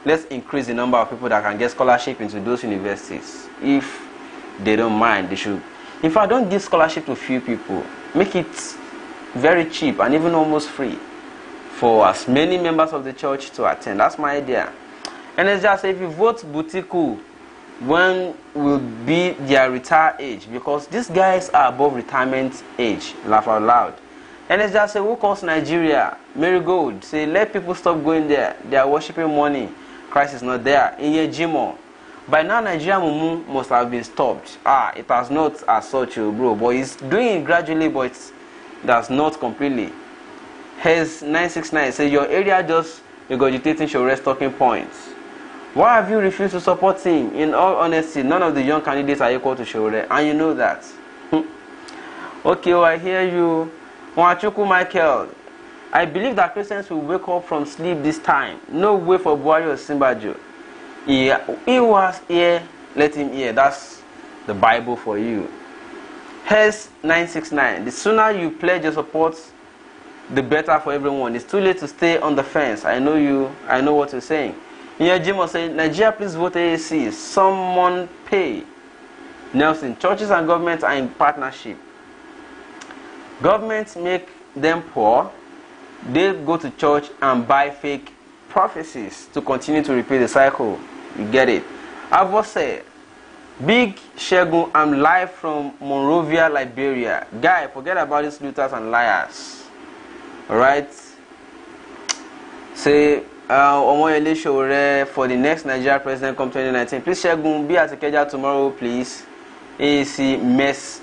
Let's increase the number of people that can get scholarship into those universities. If they don't mind, they should. If I don't give scholarship to few people, make it very cheap and even almost free. for as many members of the church to attend. That's my idea. And it's just if you vote Butiku, when will be their retire age? Because these guys are above retirement age. Laugh out loud. And it's just say, who calls Nigeria? Marigold. Say, let people stop going there. They are worshipping money. Christ is not there. In Jimo. By now, Nigeria Mumu must have been stopped. It has not as such, bro. But it's doing it gradually, but that's not completely. Here's 969 says, your area just regurgitating Shore's talking points. Why have you refused to support him? In all honesty, none of the young candidates are equal to Shore, and you know that. Okay, I hear you. Mwachuku Michael, I believe that Christians will wake up from sleep this time. No way for Buhari or Osinbajo. He was here, let him hear. That's the Bible for you. Here's 969. The sooner you pledge your support, the better for everyone. It's too late to stay on the fence. I know you. I know what you're saying. Jimo said, Nigeria, please vote AAC. Someone pay. Nelson, churches and governments are in partnership. Governments make them poor. They go to church and buy fake prophecies to continue to repeat the cycle. You get it? Avo said, Big Shegun, I'm live from Monrovia, Liberia. Guy, forget about these looters and liars. Alright? Say, Omoyele Shore for the next Nigeria president come 2019. Please, Shegun, be at Ikeja tomorrow, please. AAC mess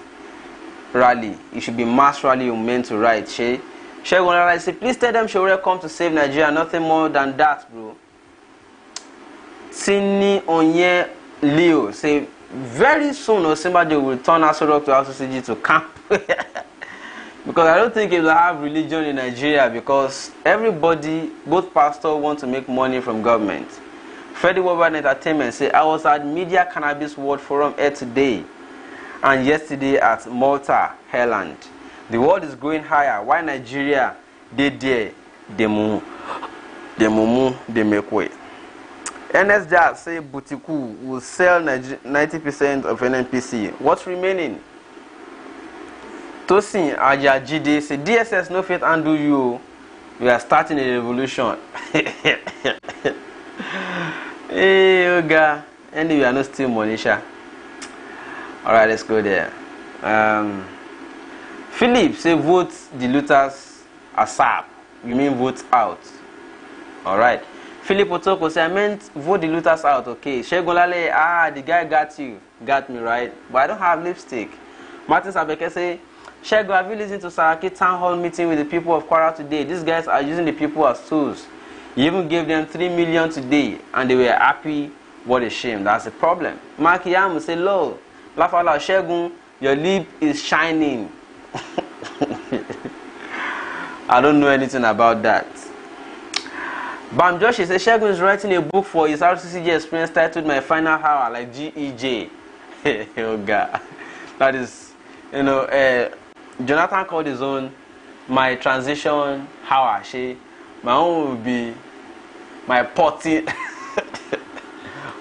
rally. It should be mass rally you meant to write. Shegun, I say, please tell them Shore come to save Nigeria. Nothing more than that, bro. Sini Onye Leo say, very soon Osinbajo will turn Asorok to RCCG to camp. Because I don't think it will have religion in Nigeria, because everybody, both pastors, want to make money from government. Freddie Worldwide Entertainment say, I was at Media Cannabis World Forum here today and yesterday at Malta, Ireland. The world is going higher. Why Nigeria? They there, they move, they make way. NS Jazz say Butiku will sell 90% of NNPC. What's remaining? Tosin Ajajide say DSS no fit undo you. We are starting a revolution. Hey, Oga. And we are not still Monisha. Alright, let's go there. Philip say vote the looters ASAP. You mean vote out. Alright. Philip Otoko say I meant vote the looters out. Okay. Shegolale, the guy got you. Got me right. But I don't have lipstick. Martin Sabeke say, Shego, have you listened to Saraki town hall meeting with the people of Kwara today? These guys are using the people as tools. You even gave them 3 million today and they were happy. What a shame. That's the problem. Mark Yamu say, Lord, Lafala Shegun, your lip is shining. I don't know anything about that. Bam Joshi says Shegun is writing a book for his RCCG experience titled My Final Hour, like GEJ. Oh God. That is, you know, Jonathan called his own My Transition Hour. My own will be my potting.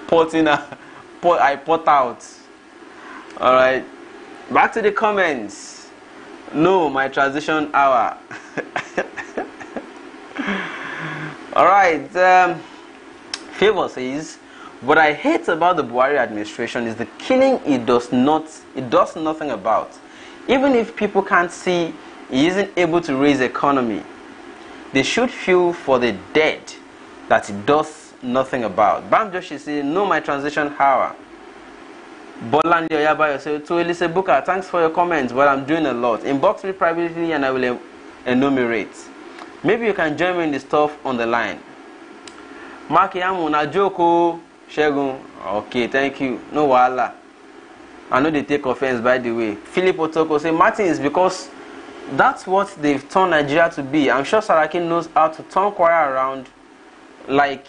I pot out. Alright. Back to the comments. No, my transition hour. Alright. Favor says, what I hate about the Buhari administration is the killing it does nothing about. Even if people can't see he isn't able to raise the economy, they should feel for the dead that it does nothing about. Bam Joshi says, no, my transition hour. Bolandi Oyabayo says, to Elise Buka, thanks for your comments, but I'm doing a lot. Inbox me privately and I will enumerate. Maybe you can join me in the stuff on the line. Maki Amu, na joko, Shegun. Okay, thank you. No wala. I know they take offense, by the way. Philip Otoko say, Martin, is because that's what they've turned Nigeria to be. I'm sure Saraki knows how to turn Kwara around like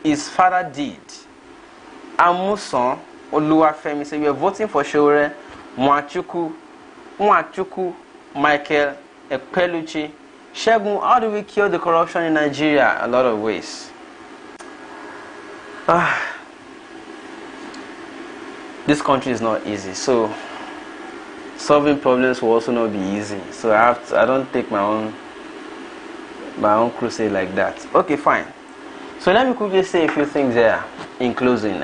his father did. Amuson Oluwafemi say, we are voting for Shore, Mwachuku, Michael, Ekpeluchi. Shegun, how do we cure the corruption in Nigeria? A lot of ways. This country is not easy, so solving problems will also not be easy. So I don't take my own my own crusade like that. Okay, fine. So let me quickly say a few things there in closing.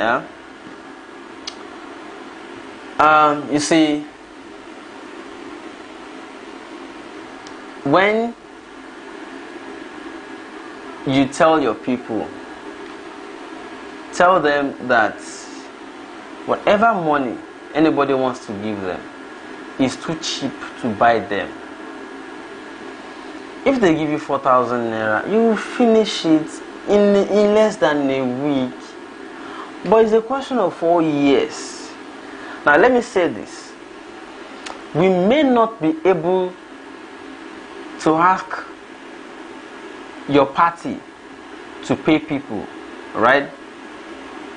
You see, when you tell your people, tell them that whatever money anybody wants to give them is too cheap to buy them. If they give you 4,000 naira, you will finish it in less than a week. But it's a question of 4 years. Now let me say this. We may not be able to ask your party to pay people, right?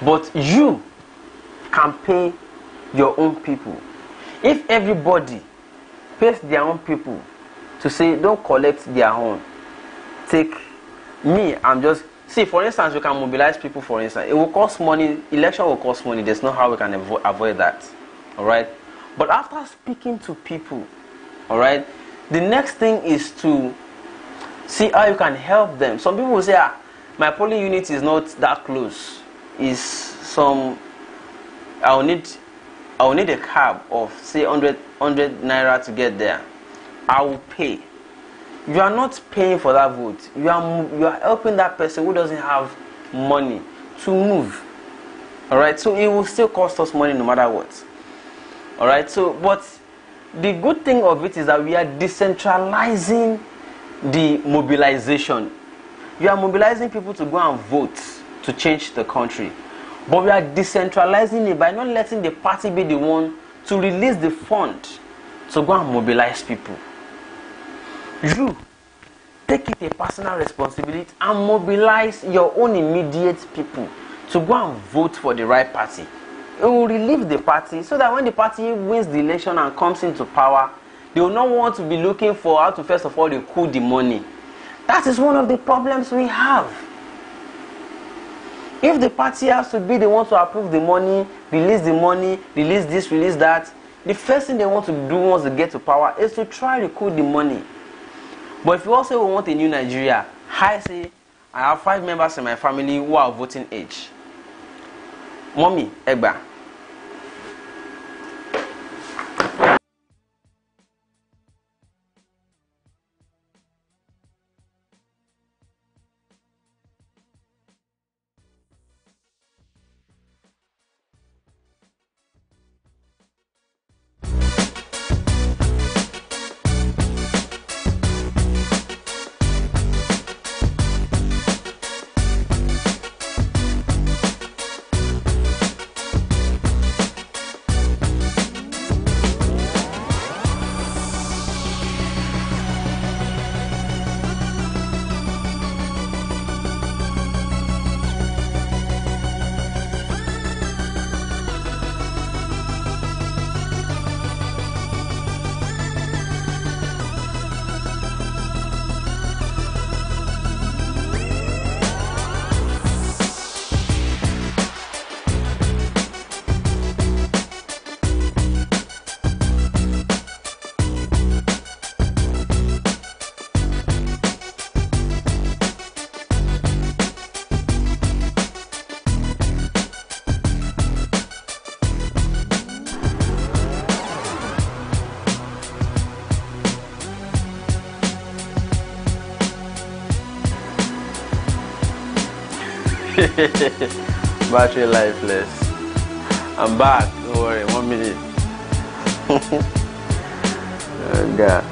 But you can pay your own people. If everybody pays their own people to say don't collect their own, take me, I'm just, see, for instance, we can mobilize people. For instance, it will cost money, election will cost money, there's no how we can avoid that, all right? But after speaking to people, all right, the next thing is to see how you can help them. Some people will say, my polling unit is not that close, is some, I'll need a cab of say 100 naira to get there. I will pay. You are not paying for that vote. You are helping that person who doesn't have money to move. All right. So it will still cost us money no matter what. All right. So, but the good thing of it is that we are decentralizing the mobilization. You are mobilizing people to go and vote to change the country. But we are decentralizing it by not letting the party be the one to release the fund to go and mobilize people. You take it a personal responsibility and mobilize your own immediate people to go and vote for the right party. It will relieve the party so that when the party wins the election and comes into power, they will not want to be looking for how to first of all recoup the money. That is one of the problems we have. If the party has to be the one to approve the money, release this, release that, the first thing they want to do once they get to power is to try to recoup the money. But if you also want a new Nigeria, I say, I have 5 members in my family who are voting age. Mommy, Egba. Battery lifeless. I'm back. Don't worry. 1 minute. Oh, God.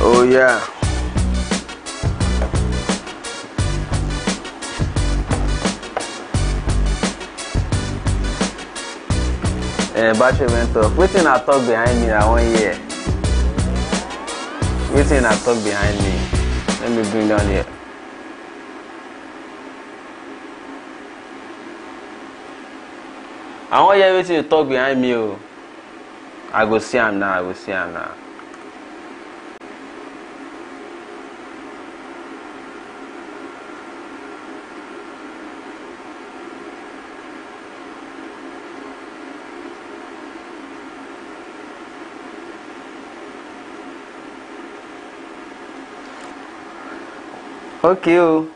Oh yeah. Battery went off. Waiting I talk behind me that 1 year. Waiting I talk behind me. Let me bring down here. I want you everything to talk behind me. Oh. I go see him now. I go see him now. Okay. Oh.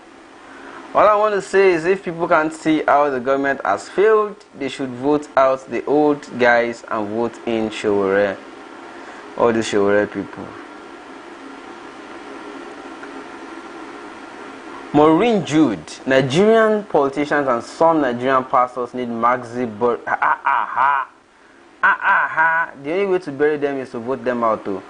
All I want to say is if people can't see how the government has failed, they should vote out the old guys and vote in Showore. All the Showore people. Maureen Jude, Nigerian politicians and some Nigerian pastors need Maxi but the only way to bury them is to vote them out too.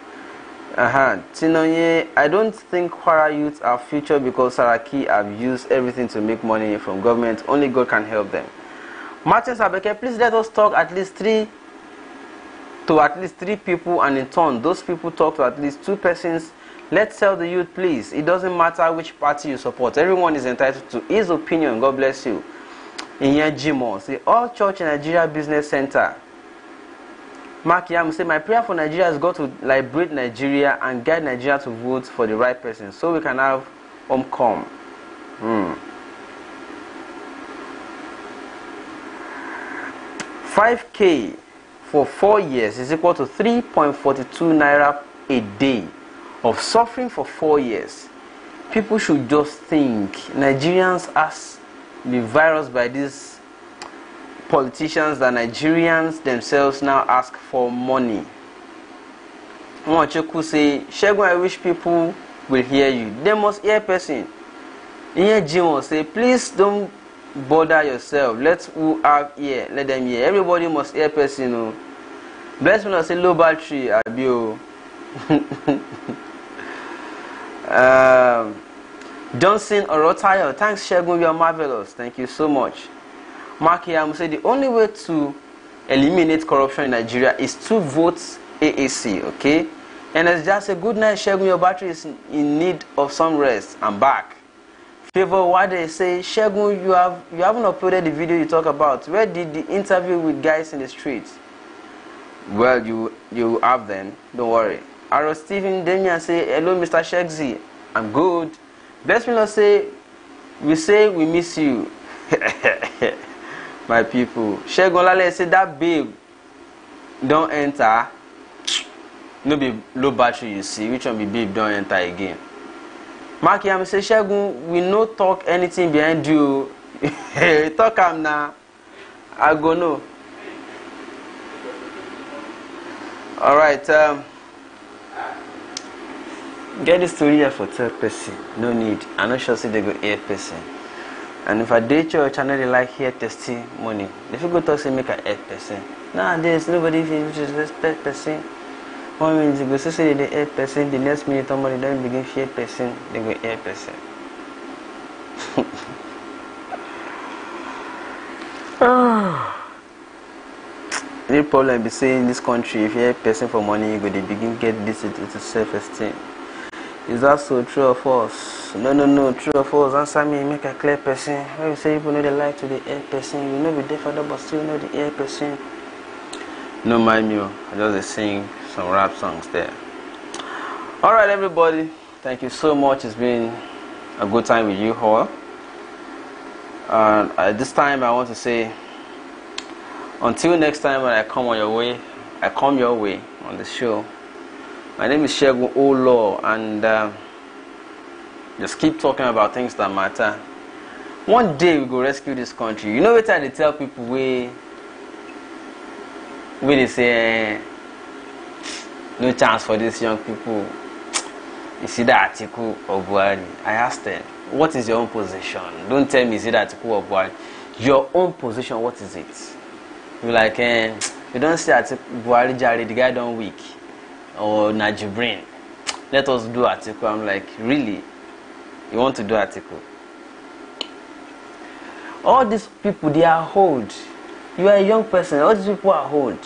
Tinonye, I don't think Kwara youths are future because Saraki have used everything to make money from government. Only God can help them. Martin Sabeke, please let us talk at least three people, and in turn, those people talk to at least 2 persons. Let's tell the youth, please. It doesn't matter which party you support. Everyone is entitled to his opinion. God bless you. In Jimo, say all church in Nigeria Business Center. Mark Yam say my prayer for Nigeria has got to liberate Nigeria and guide Nigeria to vote for the right person so we can have homecoming. 5K for 4 years is equal to 3.42 naira a day of suffering for 4 years. People should just think Nigerians has the virus by these politicians that Nigerians themselves now ask for money. Mwachoku say, Shegun, I wish people will hear you. They must hear person. Here Jim say, please don't bother yourself. Let who have ear, let them hear. Everybody must hear person. Oh. Bless me, I say low battery, Abio. Johnson Orotayo, thanks Shegun, you are marvelous. Thank you so much. Mark Yam say the only way to eliminate corruption in Nigeria is to vote AAC, okay? And it's just a good night, Shegun, your battery is in need of some rest. I'm back. Favor, why they say, Shegun, you haven't uploaded the video you talk about. Where did the interview with guys in the streets? Well, you have them, don't worry. Aro Stephen Damian say, hello Mr. Shegzi, I'm good. Bless me Lord say we miss you. My people. Shegun Lale say that babe don't enter. No be low battery you see. Which one be babe don't enter again? Mark Yam say Shegun, we no talk anything behind you. Talk am now. I go no. Alright, get the story here for third person. No need. I'm not sure say they go hear person. And if I date church, I know they like hear testimony. If you go talk, say make a head person. Nowadays, nobody feels respect person. 1 minute you go say they head person, the next minute somebody don't begin fear person, they go hear person. The problem be saying in this country, if you hear person for money, you go they begin get this to self-esteem. Is that so true or false? No, true or false. Answer me, make a clear person. When you say people know they like to the air person, you know be there for that, but still know the air person. No mind me, I just sing some rap songs there. Alright everybody, thank you so much. It's been a good time with you all. And at this time I want to say, until next time when I come your way on the show. My name is Shegun Olo, and just keep talking about things that matter. One day we go rescue this country. You know what I tell people where they say no chance for these young people. You see that article of Buhari? I asked them, what is your own position? Don't tell me you see that article of Buhari. Your own position, what is it? You're like, you don't see article Buhari Jari, the guy don't weak. Or Najibrin, let us do article. I'm like, really? You want to do article? All these people, they are old. You are a young person. All these people are old.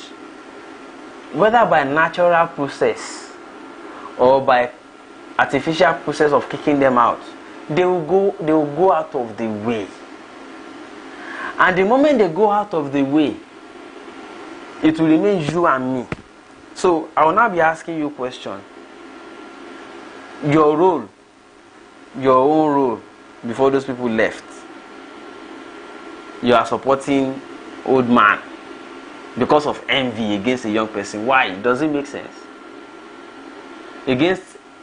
Whether by natural process or by artificial process of kicking them out, they will go out of the way. And the moment they go out of the way, it will remain you and me. So I will now be asking you a question. Your role, your own role, before those people left. You are supporting old man because of envy against a young person. Why? Does it make sense?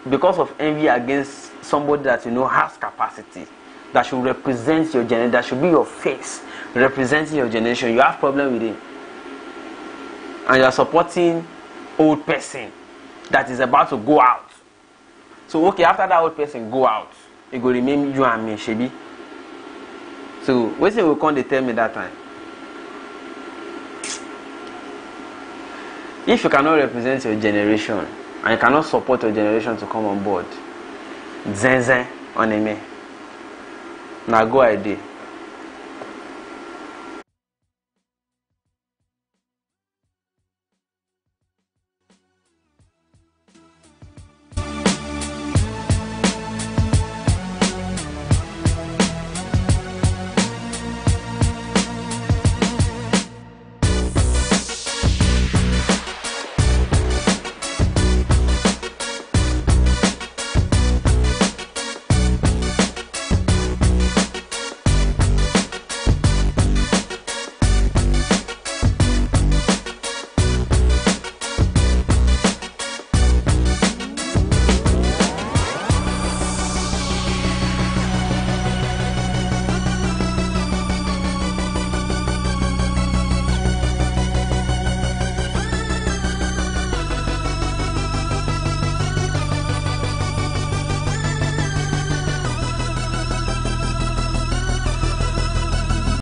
Because of envy against somebody that you know has capacity, that should represent your generation, that should be your face representing your generation. You have problem with him, and you are supporting old person that is about to go out. So okay, after that old person go out, it will remain you and me, shebi. So what will come they tell me that time? If you cannot represent your generation and you cannot support your generation to come on board, zen on me. Now go idea.